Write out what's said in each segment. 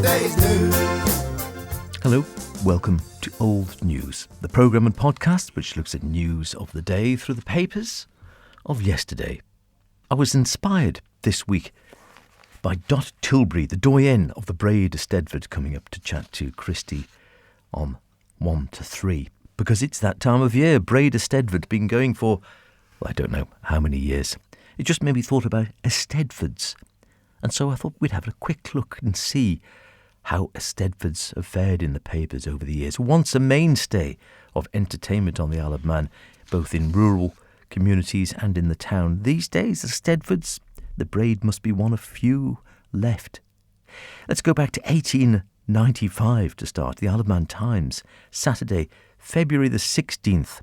yesterday's news. Hello, welcome to Old News, the programme and podcast which looks at news of the day through the papers of yesterday. I was inspired this week by Dot Tilbury, the doyen of the Braaid Eisteddfod, coming up to chat to Christy on 1 to 3. Because it's that time of year. Braaid Eisteddfod been going for, well, I don't know how many years. It just made me thought about Eisteddfods. And so I thought we'd have a quick look and see how Eisteddfods have fared in the papers over the years. Once a mainstay of entertainment on the Isle of Man, both in rural communities and in the town. These days, Eisteddfods, the Braaid must be one of few left. Let's go back to 1895 to start. The Isle of Man Times, Saturday, February the 16th.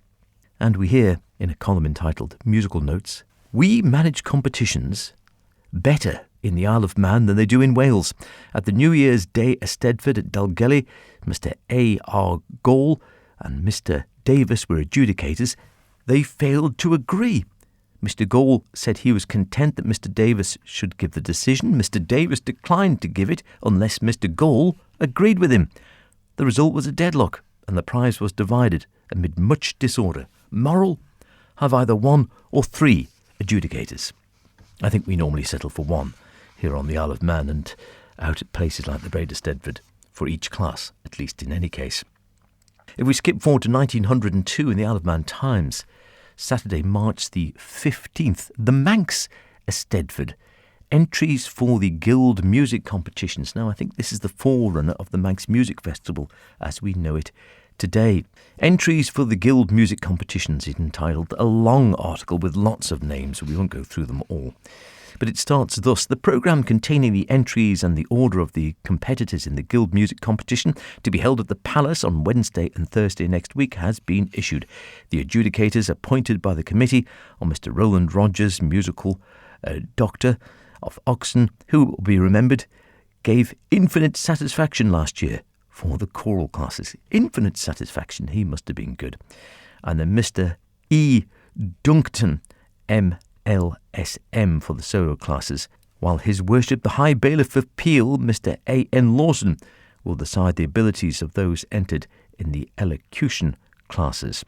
And we hear, in a column entitled Musical Notes, "We manage competitions better in the Isle of Man than they do in Wales. At the New Year's Day Eisteddfod at Dalgelly, Mr. A.R. Gall and Mr. Davis were adjudicators. They failed to agree. Mr. Gall said he was content that Mr. Davis should give the decision. Mr. Davis declined to give it unless Mr. Gall agreed with him. The result was a deadlock, and the prize was divided amid much disorder. Moral: have either one or three adjudicators." I think we normally settle for one here on the Isle of Man and out at places like the Braaid Eisteddfod for each class, at least in any case. If we skip forward to 1902 in the Isle of Man Times, Saturday, March the 15th, the Manx Eisteddfod. Entries for the Guild Music Competitions. Now, I think this is the forerunner of the Manx Music Festival as we know it today. Entries for the Guild Music Competitions is entitled a long article with lots of names. We won't go through them all. But it starts thus: the programme containing the entries and the order of the competitors in the Guild Music Competition to be held at the Palace on Wednesday and Thursday next week has been issued. The adjudicators appointed by the committee are Mr. Roland Rogers, musical doctor of Oxon, who will be remembered, gave infinite satisfaction last year for the choral classes. Infinite satisfaction, he must have been good. And then Mr. E. Duncton, MLSM, for the solo classes, while His Worship the High Bailiff of Peel, Mr. A.N. Lawson, will decide the abilities of those entered in the elocution classes.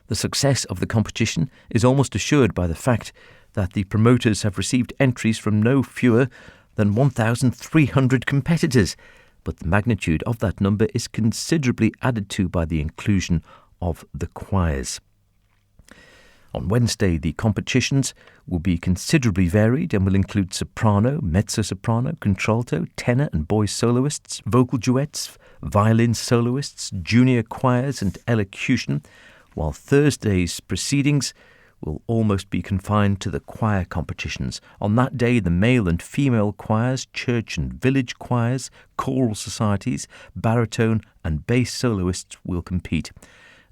The success of the competition is almost assured by the fact that the promoters have received entries from no fewer than 1,300 competitors, but the magnitude of that number is considerably added to by the inclusion of the choirs. On Wednesday, the competitions will be considerably varied and will include soprano, mezzo-soprano, contralto, tenor and boy soloists, vocal duets, violin soloists, junior choirs and elocution, while Thursday's proceedings will almost be confined to the choir competitions. On that day, the male and female choirs, church and village choirs, choral societies, baritone and bass soloists will compete.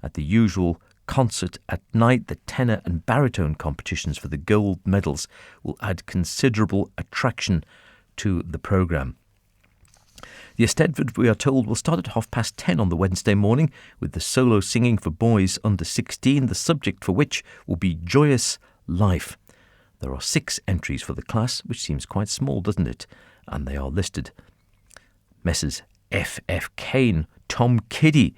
At the usual concert at night, the tenor and baritone competitions for the gold medals will add considerable attraction to the programme. The Eisteddfod, we are told, will start at 10:30 on the Wednesday morning with the solo singing for boys under 16, the subject for which will be Joyous Life. There are 6 entries for the class, which seems quite small, doesn't it? And they are listed: Messrs. F.F. Kane, Tom Kiddy,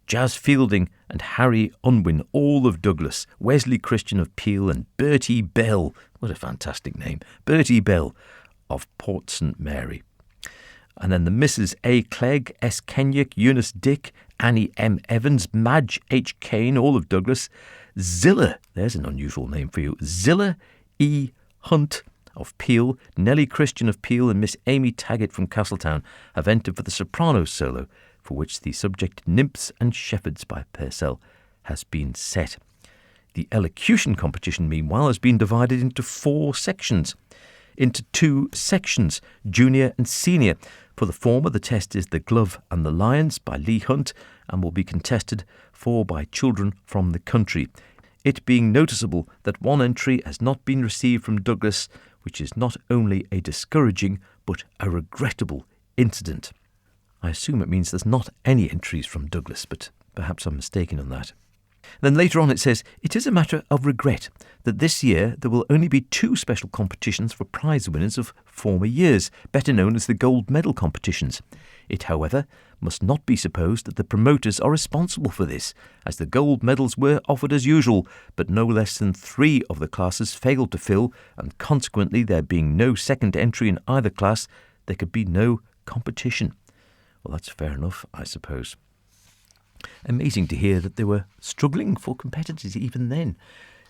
Jazz Fielding and Harry Unwin, all of Douglas, Wesley Christian of Peel and Bertie Bell, what a fantastic name, Bertie Bell of Port St Mary. And then the Mrs. A. Clegg, S. Kenyock, Eunice Dick, Annie M. Evans, Madge H. Kane, all of Douglas, Zilla, there's an unusual name for you, Zilla E. Hunt of Peel, Nellie Christian of Peel and Miss Amy Taggart from Castletown have entered for the soprano solo, for which the subject Nymphs and Shepherds by Purcell has been set. The elocution competition, meanwhile, has been divided into 4 sections. Into 2 sections, junior and senior. For the former, the test is The Glove and the Lions by Leigh Hunt and will be contested for by children from the country. It being noticeable that one entry has not been received from Douglas, which is not only a discouraging but a regrettable incident. I assume it means there's not any entries from Douglas, but perhaps I'm mistaken on that. Then later on it says, it is a matter of regret that this year there will only be 2 special competitions for prize winners of former years, better known as the gold medal competitions. It, however, must not be supposed that the promoters are responsible for this, as the gold medals were offered as usual, but no less than 3 of the classes failed to fill, and consequently there being no second entry in either class, there could be no competition. Well, that's fair enough, I suppose. Amazing to hear that they were struggling for competitors even then,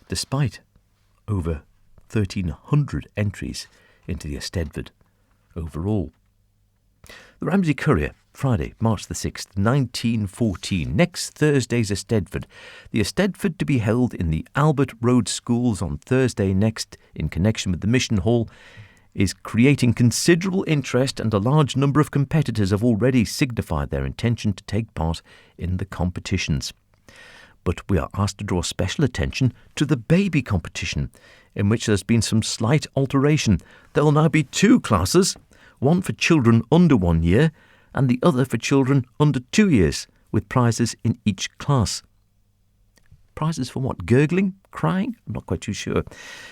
despite over 1,300 entries into the Eisteddfod overall. The Ramsey Courier, Friday, March the 6th, 1914. Next Thursday's Eisteddfod. The Eisteddfod to be held in the Albert Road Schools on Thursday next in connection with the Mission Hall is creating considerable interest, and a large number of competitors have already signified their intention to take part in the competitions. But we are asked to draw special attention to the baby competition, in which there's been some slight alteration. There will now be 2 classes, one for children under 1 year and the other for children under 2 years, with prizes in each class. Prizes for what? Gurgling? Crying? I'm not quite too sure.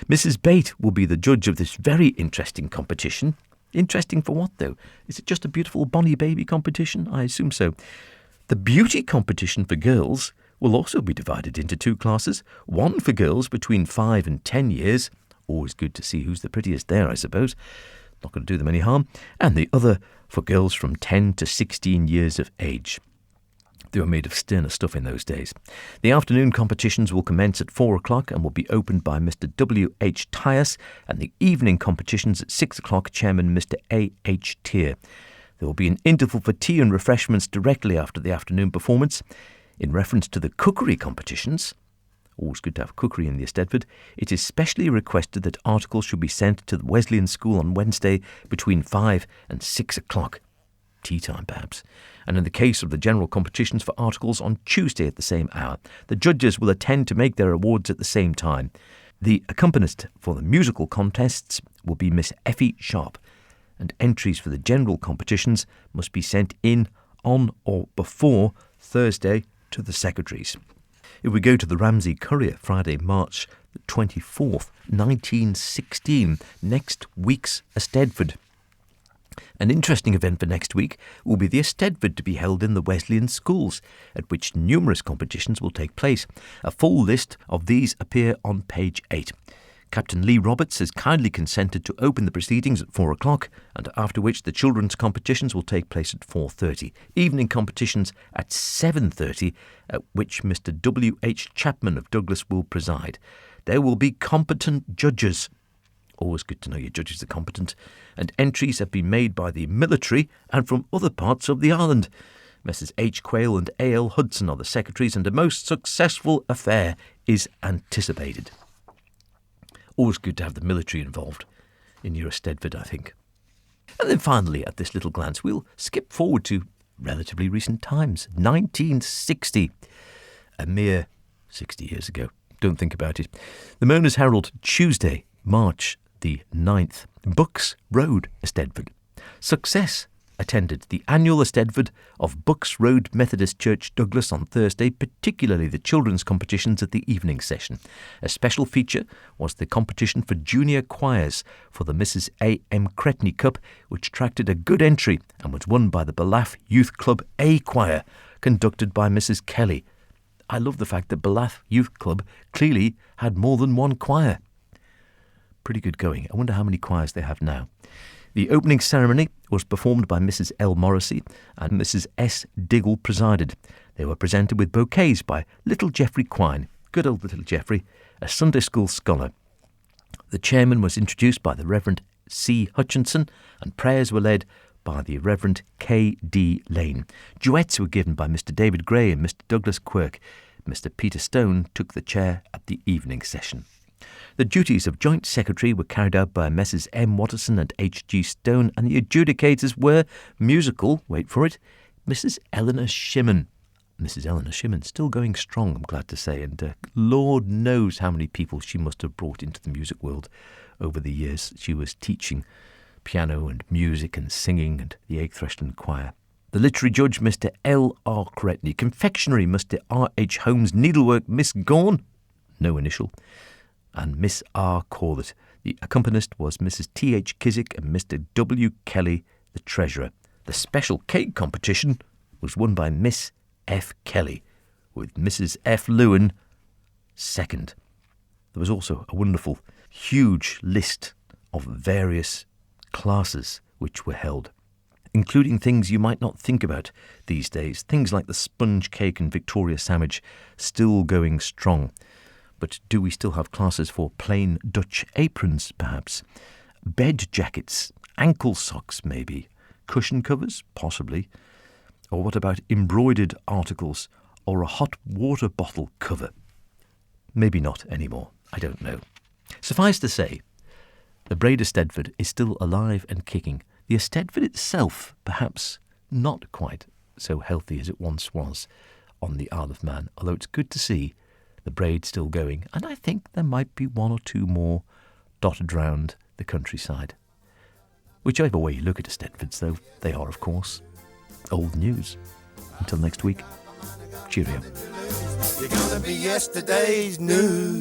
Mrs. Bate will be the judge of this very interesting competition. Interesting for what, though? Is it just a beautiful bonny baby competition? I assume so. The beauty competition for girls will also be divided into 2 classes, one for girls between 5 and 10 years. Always good to see who's the prettiest there, I suppose. Not going to do them any harm. And the other for girls from 10 to 16 years of age. They were made of sterner stuff in those days. The afternoon competitions will commence at 4 o'clock and will be opened by Mr. W.H. Tyas, and the evening competitions at 6 o'clock, Chairman Mr. A.H. Tier. There will be an interval for tea and refreshments directly after the afternoon performance. In reference to the cookery competitions, always good to have cookery in the Eisteddfod, it is specially requested that articles should be sent to the Wesleyan School on Wednesday between 5 and 6 o'clock. Tea time, perhaps. And in the case of the general competitions for articles on Tuesday at the same hour, the judges will attend to make their awards at the same time. The accompanist for the musical contests will be Miss Effie Sharp, and entries for the general competitions must be sent in on or before Thursday to the secretaries. If we go to the Ramsey Courier, Friday, March the 24th, 1916, next week's Eisteddfod. An interesting event for next week will be the Eisteddfod to be held in the Wesleyan schools, at which numerous competitions will take place. A full list of these appear on page 8. Captain Lee Roberts has kindly consented to open the proceedings at 4 o'clock, and after which the children's competitions will take place at 4:30. Evening competitions at 7:30, at which Mr. W.H. Chapman of Douglas will preside. There will be competent judges. Always good to know your judges are competent. And entries have been made by the military and from other parts of the island. Messrs. H. Quayle and A.L. Hudson are the secretaries, and a most successful affair is anticipated. Always good to have the military involved in your Eisteddfod, I think. And then finally, at this little glance, we'll skip forward to relatively recent times. 1960. A mere 60 years ago. Don't think about it. The Mourners Herald, Tuesday, March the 9th. Bucks Road Eisteddfod. Success attended the annual Eisteddfod of Bucks Road Methodist Church, Douglas, on Thursday, particularly the children's competitions at the evening session. A special feature was the competition for junior choirs for the Mrs. A. M. Cretney Cup, which attracted a good entry and was won by the Ballath Youth Club A Choir, conducted by Mrs. Kelly. I love the fact that Ballath Youth Club clearly had more than one choir. Pretty good going. I wonder how many choirs they have now. The opening ceremony was performed by Mrs. L. Morrissey, and Mrs. S. Diggle presided. They were presented with bouquets by little Geoffrey Quine, good old little Geoffrey, a Sunday school scholar. The chairman was introduced by the Reverend C. Hutchinson, and prayers were led by the Reverend K. D. Lane. Duets were given by Mr. David Gray and Mr. Douglas Quirk. Mr. Peter Stone took the chair at the evening session. The duties of Joint Secretary were carried out by Messrs. M. Watterson and H. G. Stone, and the adjudicators were musical, wait for it, Mrs. Eleanor Shimon. Mrs. Eleanor Shimon, still going strong, I'm glad to say, and Lord knows how many people she must have brought into the music world over the years. She was teaching piano and music and singing and the Egg Thrushton Choir. The literary judge, Mr. L. R. Cretney. Confectionery, Mr. R. H. Holmes. Needlework, Miss Gorn, no initial, and Miss R. Corlett. The accompanist was Mrs. T. H. Kiswick and Mr. W. Kelly, the treasurer. The special cake competition was won by Miss F. Kelly, with Mrs. F. Lewin second. There was also a wonderful, huge list of various classes which were held, including things you might not think about these days, things like the sponge cake and Victoria sandwich still going strong. But do we still have classes for plain Dutch aprons, perhaps? Bed jackets, ankle socks maybe, cushion covers, possibly. Or what about embroidered articles or a hot water bottle cover? Maybe not anymore, I don't know. Suffice to say, the Braaid Eisteddfod is still alive and kicking. The Eisteddfod itself, perhaps not quite so healthy as it once was on the Isle of Man, although it's good to see the Braaid still going, and I think there might be one or two more dotted round the countryside. Whichever way you look at Eisteddfods, though, they are, of course, old news. Until next week, cheerio. You're gonna be yesterday's news.